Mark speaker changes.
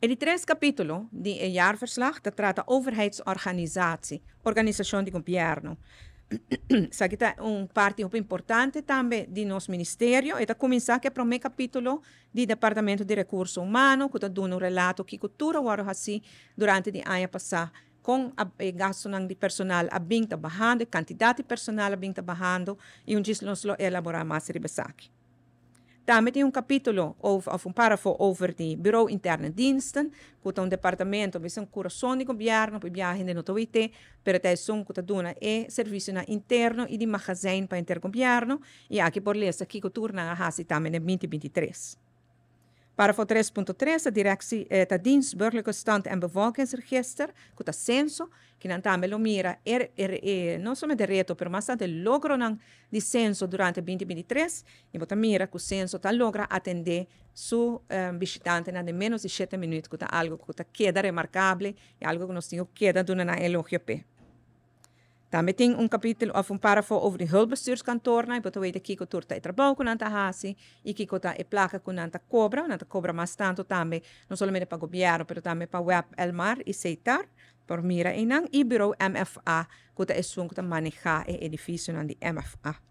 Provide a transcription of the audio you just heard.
Speaker 1: El 3 capítulo del jaarverslag dat trata overheidsorganisatie, organización de gobierno. Essa é parte muito importante também de nosso ministério. E começar que é o primeiro capítulo do Departamento de Recursos Humanos, que está dando um relato que cultura agora assim durante o ano passado com o gasto de personal a bem trabalhando, quantidade de personal a bem trabalhando e nós nos elaborar mais ribesaque. Também tem capítulo of parágrafo over de Bureau Interne Diensten, que é departamento, que é coração de governo, para viajar de notoite, pero é que dona serviço interno e de magazijn para intergoverno, e aqui por lesa aqui que turna a hasi também em 2023. Parágrafo 3.3, a directie, de dienst burgerlijke stand en bevolkingsregister, que é censo, que não também mira, não somente reto, mas bastante logro de censo durante 2023, e você mira que o censo logra atender su visitante de menos de 7 minutos, que é algo que queda remarcável, e algo que nós temos queda durante a elogio. Também tem capítulo of parágrafo over de hulpbestuurskantoren. E você vê aqui que o trabalho com a hasi e que a placa com a cobra mais tanto também, não somente para o governo, mas também para o web Elmar e Seitar, por mira e bureau MFA, que é o que maneja o edifício de MFA.